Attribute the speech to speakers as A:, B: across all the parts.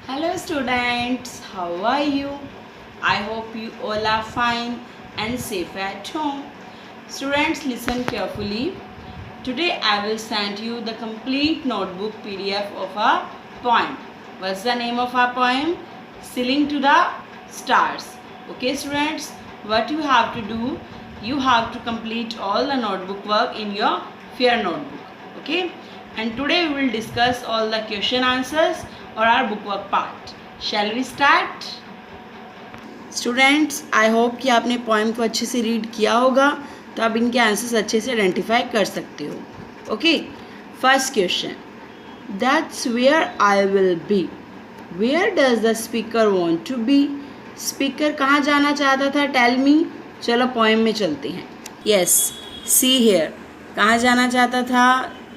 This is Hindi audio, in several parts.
A: Hello students, how are you? I hope you all are fine and safe at home. Students, listen carefully. Today I will send you the complete notebook PDF of a poem. What's the name of our poem? Sailing to the Stars. Okay students, what you have to do, you have to complete all the notebook work in your fair notebook. Okay, and today we will discuss all the question answers or our book work part. Shall we start? Students, I hope कि आपने पोएम को अच्छे से रीड किया होगा, तो आप इनके आंसर्स अच्छे से आइडेंटिफाई कर सकते हो. Okay, first question, that's where I will be. Where does the speaker want to be. Speaker कहाँ जाना चाहता था? Tell me. चलो पोएम में चलते हैं. Yes, see here. कहाँ जाना चाहता था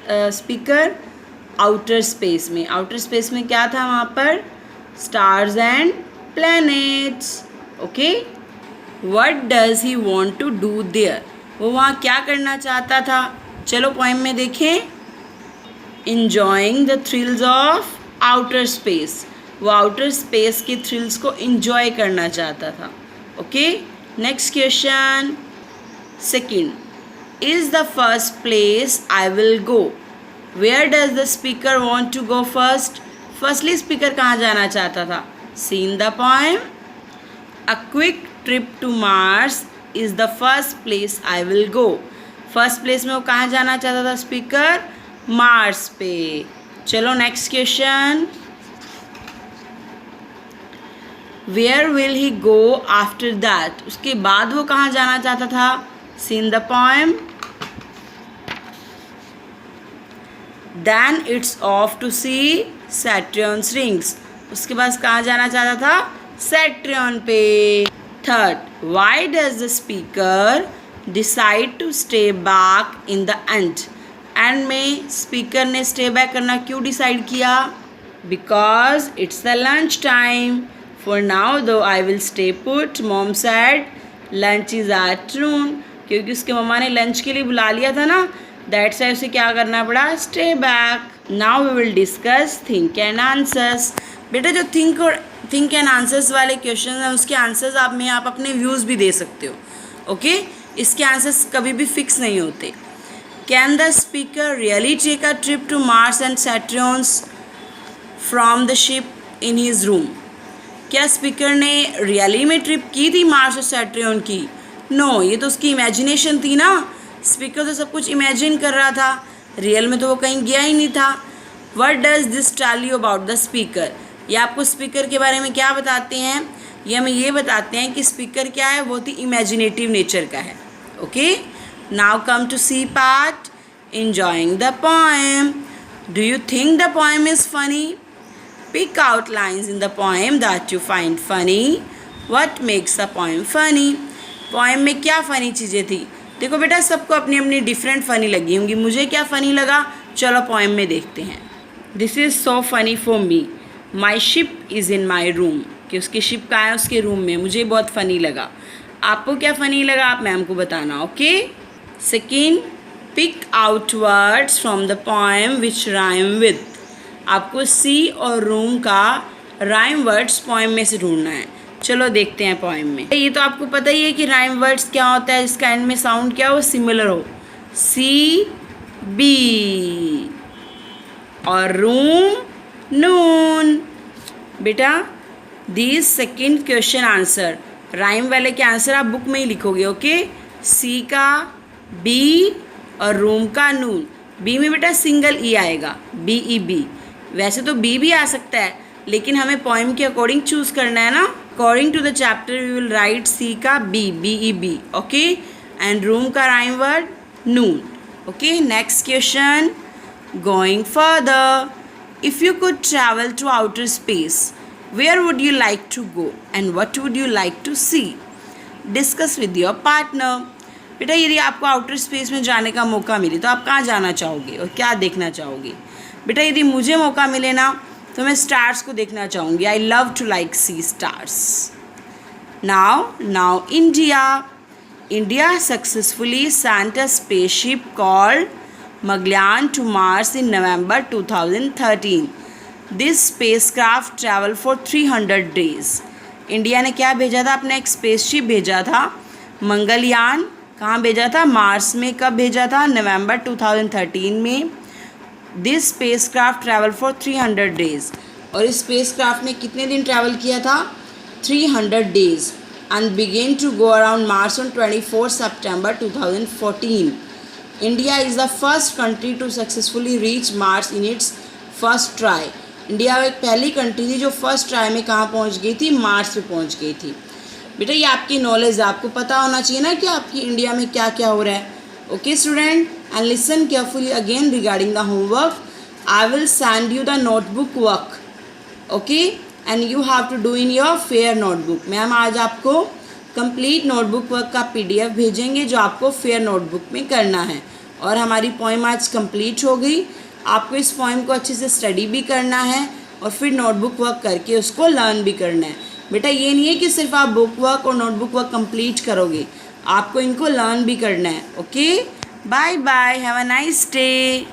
A: स्पीकर? आउटर स्पेस में. आउटर स्पेस में क्या था वहाँ पर? Stars and planets. Okay, what does he want to do there. वो वहाँ क्या करना चाहता था? चलो पोएम में देखें. Enjoying the thrills of outer space. वो आउटर स्पेस के थ्रिल्स को इंजॉय करना चाहता था. Okay, next question. Second, is the first place I will go. Where does the speaker want to go first. Firstly speaker कहाँ जाना चाहता था? See in the poem. A quick trip to Mars is the first place I will go. First place में वो कहाँ जाना चाहता था स्पीकर? मार्स पे. चलो next question. Where will he go after that. उसके बाद वो कहाँ जाना चाहता था? See in the poem. Then it's off to see Saturn's rings. उसके बाद कहाँ जाना चाहता था? सैटर्न पे. Third, why does the speaker decide to stay back in the end. End में स्पीकर ने स्टे बैक करना क्यों डिसाइड किया? Because it's the lunch time. For now though I will stay put. Mom sad lunch is afternoon. क्योंकि उसके मम्मा ने लंच के लिए बुला लिया था ना, दैट्स वाई उसे क्या करना पड़ा? Stay back. Now we will discuss think and answers. बेटा जो थिंक एंड आंसर्स वाले क्वेश्चन हैं उसके आंसर्स आप अपने व्यूज़ भी दे सकते हो. ओके, इसके आंसर्स कभी भी फिक्स नहीं होते. Can the speaker really take a trip to Mars and Saturns from the ship in his room. क्या स्पीकर ने रियली में ट्रिप की थी मार्स और सैटर्न की? नो, ये तो उसकी इमेजिनेशन थी ना. स्पीकर तो सब कुछ इमेजिन कर रहा था, रियल में तो वो कहीं गया ही नहीं था. What does this tell you about the speaker. ये आपको स्पीकर के बारे में क्या बताते हैं? ये हमें ये बताते हैं कि स्पीकर क्या है, बहुत ही इमेजिनेटिव नेचर का है. Okay, now come to C part. Enjoying the poem. Do you think the poem is funny. Pick out lines in the poem that you find funny. What makes the poem funny. Poem में क्या फ़नी चीज़ें थी? देखो बेटा, सबको अपनी अपनी डिफरेंट फ़नी लगी होंगी. मुझे क्या फ़नी लगा, चलो पोएम में देखते हैं. This is so funny for me. My ship is in my room. कि उसकी शिप कहाँ है? उसके रूम में. मुझे बहुत फ़नी लगा. आपको क्या फ़नी लगा आप मैम को बताना. Okay. Second, pick out words from the poem which rhyme with. आपको सी और रूम का राइम वर्ड्स पोएम में से ढूंढना है. चलो देखते हैं पोएम में. ये तो आपको पता ही है कि राइम वर्ड्स क्या होता है, जिसका एंड में साउंड क्या हो, सिमिलर हो. सी बी और रूम नून. बेटा these second question answer, rhyme वाले के आंसर आप बुक में ही लिखोगे. ओके, सी का बी और रूम का नून. बी में बेटा सिंगल ई आएगा, बी ई बी. वैसे तो बी भी आ सकता है, लेकिन हमें पोएम के अकॉर्डिंग चूज़ करना है ना. According to the chapter we will write C का B, B E B. Okay, and room का rhyme word noon. Okay, next question. Going further. If you could travel to outer space, where would you like to go and what would you like to see? Discuss with your partner. बेटा यदि आपको आउटर स्पेस में जाने का मौका मिले तो आप कहाँ जाना चाहोगे और क्या देखना चाहोगे? बेटा यदि मुझे मौका मिले ना तो मैं स्टार्स को देखना चाहूँगी. I love to like see stars. Now India successfully sent a spaceship called Magellan to Mars in November 2013. This spacecraft travel for 300 days. India ने क्या भेजा था? अपना एक स्पेसशिप भेजा था, मंगलयान। कहाँ भेजा था? मार्स में। कब भेजा था? नवंबर 2013 में। This spacecraft travel for 300 days. और इस स्पेसक्राफ्ट ने कितने दिन ट्रैवल किया था? 300 days and began to go around Mars on 24 September 2014। India is the first country to successfully reach Mars in its first try. India एक पहली कंट्री थी जो फर्स्ट ट्राई में कहाँ पहुँच गई थी? मार्स पे पहुँच गई थी। बेटा ये आपकी नॉलेज है, आपको पता होना चाहिए ना कि आपकी इंडिया में क्या क्या हो रहा है। Okay student, and listen carefully again regarding the homework. I will send you the notebook work, okay, and you have to do in your fair notebook. Ma'am आज आपको कंप्लीट नोटबुक वर्क का PDF भेजेंगे जो आपको फेयर नोटबुक में करना है। और हमारी पोइम आज कंप्लीट हो गई। आपको इस पोइम को अच्छे से स्टडी भी करना है और फिर नोटबुक वर्क करके उसको लर्न भी करना है। बेटा ये नहीं है कि सिर्फ आप बुक वर्क और नोटबुक वर्क कंप्लीट करोगे, आपको इनको लर्न भी करना है। Okay, bye bye, have a nice day.